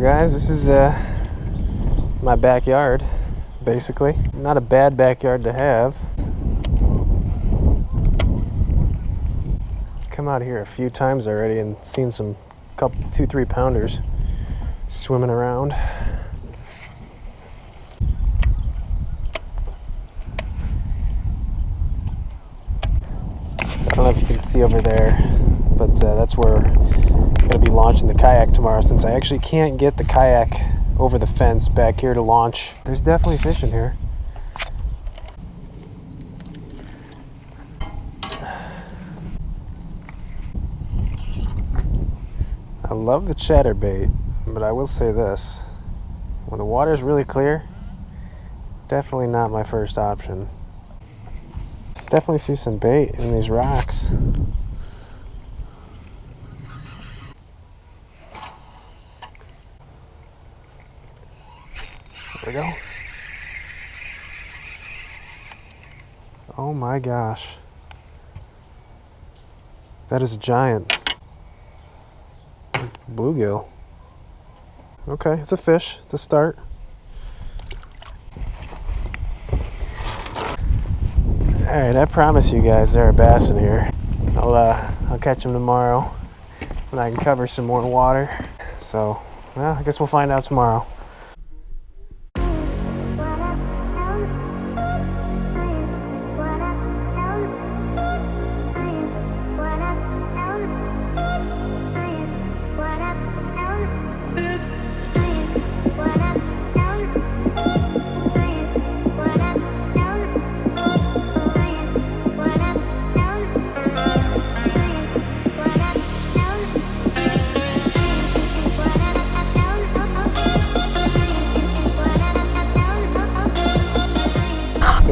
guys, this is my backyard, basically. Not a bad backyard to have. Come out here a few times already and seen some 2-3 pounders swimming around. I don't know if you can see over there, but that's where I'm going to be launching the kayak tomorrow, since I actually can't get the kayak over the fence back here to launch. There's definitely fish in here. I love the chatterbait, but I will say this. When the water's really clear, definitely not my first option. Definitely see some bait in these rocks. There we go. Oh my gosh. That is a giant bluegill. Okay, it's a fish. It's a start. Alright, I promise you guys there are bass in here. I'll catch them tomorrow when I can cover some more water. So, well, I guess we'll find out tomorrow.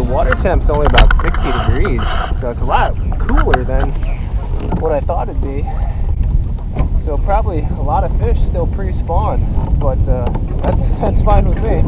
Water temp's only about 60 degrees, so it's a lot cooler than what I thought it'd be. So probably a lot of fish still pre-spawn, but that's fine with me.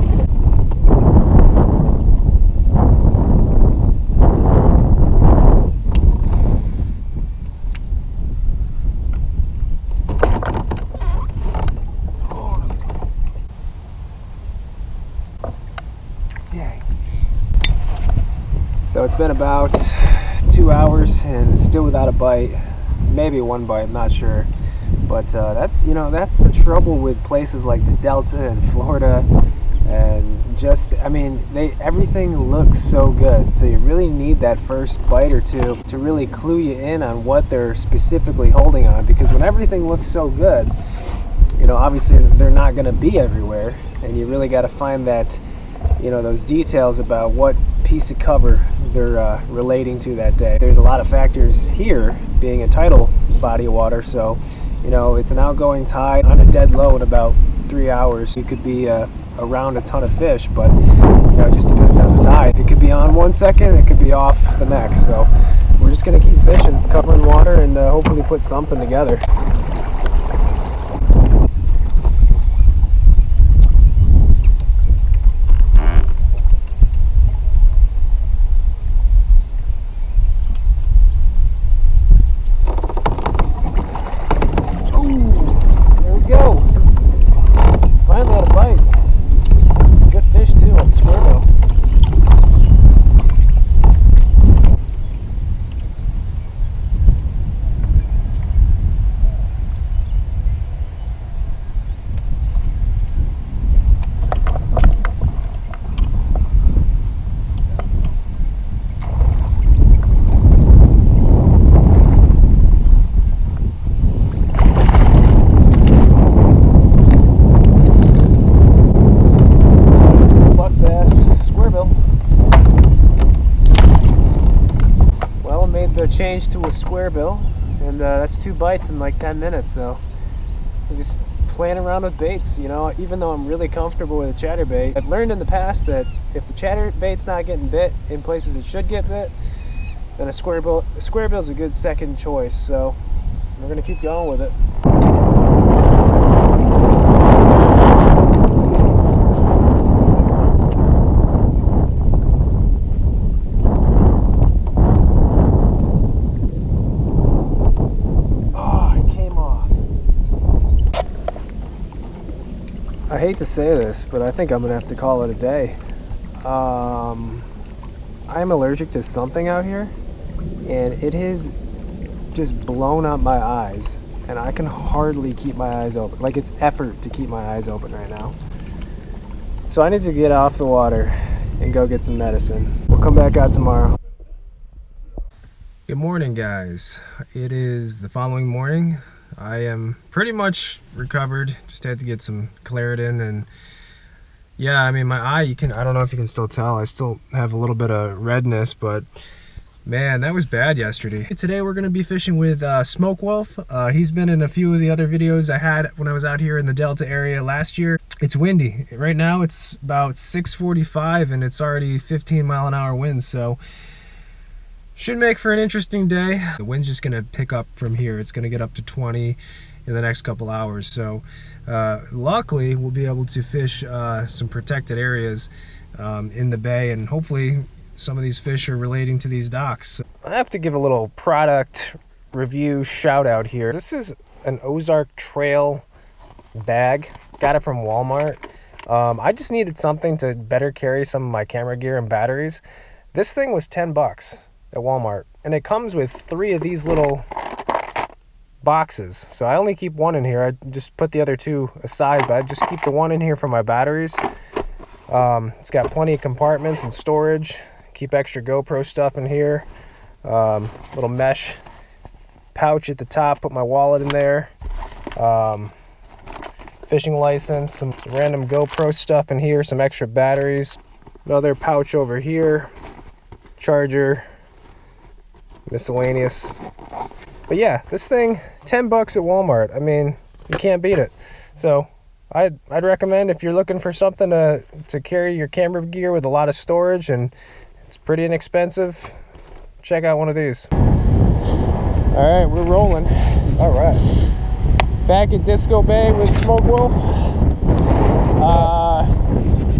So it's been about 2 hours and still without a bite, maybe one bite, I'm not sure. But that's the trouble with places like the Delta and Florida, and just, I mean, everything looks so good. So you really need that first bite or two to really clue you in on what they're specifically holding on, because when everything looks so good, obviously they're not going to be everywhere, and you really got to find that, those details about what piece of cover they're relating to that day. There's a lot of factors here, being a tidal body of water, so it's an outgoing tide on a dead low in about 3 hours. You could be around a ton of fish, but it just depends on the tide. It could be on 1 second, it could be off the next. So we're just going to keep fishing, covering water, and hopefully put something together. Change to a square bill, and that's 2 bites in like 10 minutes. So I'm just playing around with baits, even though I'm really comfortable with a chatterbait. I've learned in the past that if the chatterbait's not getting bit in places it should get bit, then a square bill is a good second choice. So we're gonna keep going with it. hate to say this, but I think I'm gonna have to call it a day. I'm allergic to something out here, and it has just blown up my eyes, and I can hardly keep my eyes open. Like, it's effort to keep my eyes open right now. So I need to get off the water and go get some medicine. We'll come back out tomorrow. Good morning, guys. It is the following morning. I am pretty much recovered. Just had to get some Claritin, and yeah, I mean, my eye, I don't know if you can still tell, I still have a little bit of redness, but man, that was bad yesterday. Today we're going to be fishing with Smoke Wolf. He's been in a few of the other videos I had when I was out here in the Delta area last year. It's windy. Right now it's about 6:45 and it's already 15-mile-an-hour winds, so should make for an interesting day. The wind's just going to pick up from here. It's going to get up to 20 in the next couple hours. So luckily we'll be able to fish some protected areas in the bay, and hopefully some of these fish are relating to these docks. I have to give a little product review shout out here. This is an Ozark Trail bag. Got it from Walmart. I just needed something to better carry some of my camera gear and batteries. This thing was 10 bucks at Walmart, and it comes with 3 of these little boxes. So I only keep one in here. I just put the other 2 aside, but I just keep the one in here for my batteries. It's got plenty of compartments and storage. Keep extra GoPro stuff in here. Little mesh pouch at the top, put my wallet in there. Fishing license, some random GoPro stuff in here, some extra batteries. Another pouch over here. Charger. Miscellaneous. But yeah, this thing, 10 bucks at Walmart. I mean, you can't beat it. So I'd recommend, if you're looking for something to carry your camera gear with a lot of storage and it's pretty inexpensive, check out one of these. All right, we're rolling. All right. Back at Disco Bay with Smoke Wolf.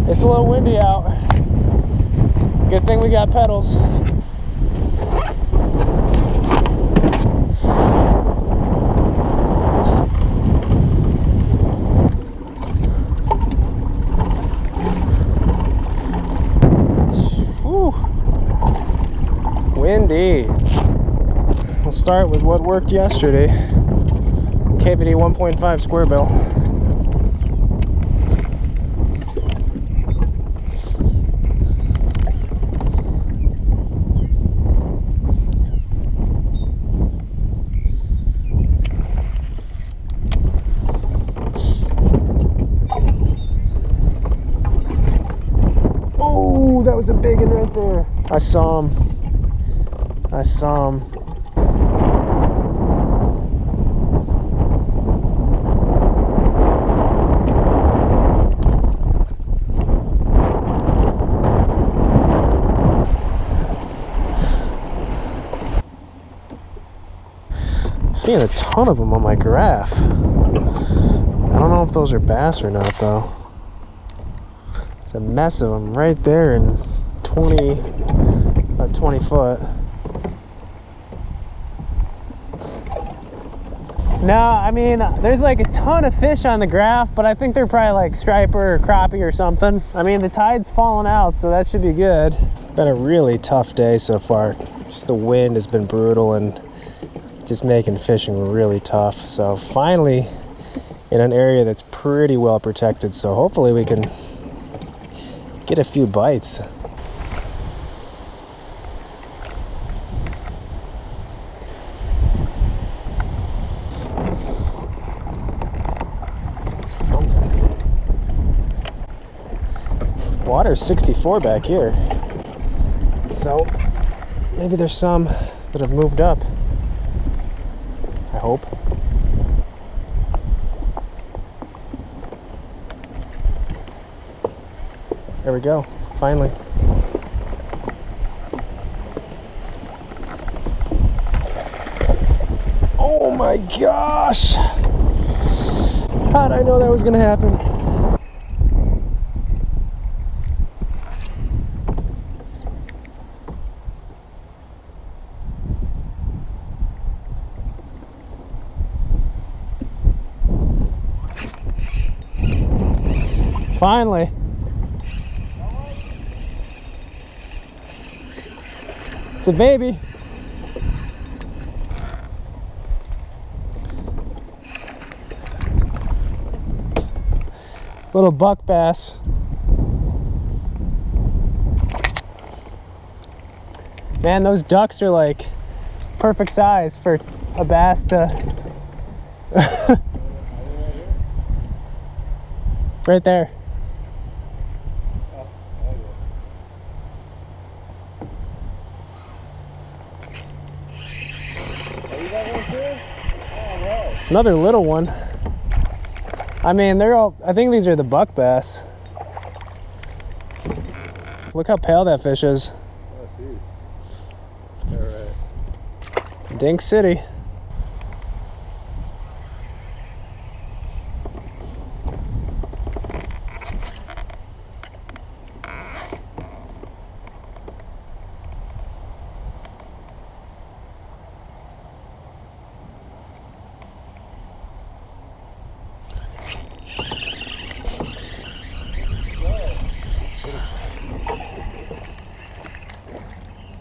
It's a little windy out. Good thing we got pedals. Windy. We'll start with what worked yesterday. KVD 1.5 square bill. Oh, that was a big one right there. I saw him. Seeing a ton of them on my graph. I don't know if those are bass or not, though. It's a mess of them right there in about 20 foot. No, I mean, there's like a ton of fish on the graph, but I think they're probably like striper or crappie or something. I mean, the tide's falling out, so that should be good. Been a really tough day so far. Just the wind has been brutal and just making fishing really tough. So finally in an area that's pretty well protected, so hopefully we can get a few bites. Water's 64 back here, so maybe there's some that have moved up. I hope. There we go, finally. Oh my gosh! How did I know that was gonna happen? Finally. It's a baby. Little buck bass. Man, those ducks are like perfect size for a bass to... Right there. Another little one. I mean, they're all, I think these are the buck bass. Look how pale that fish is. Oh, geez. All right. Dink City.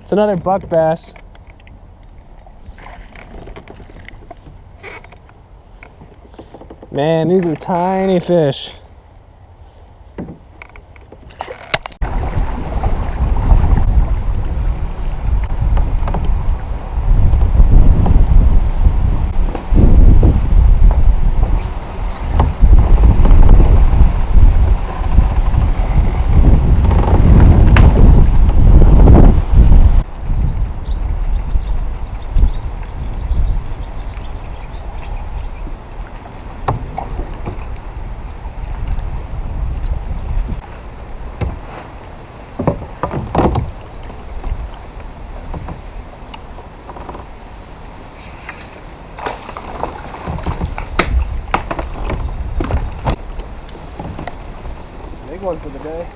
It's another buck bass. Man, these are tiny fish. Big one for the day.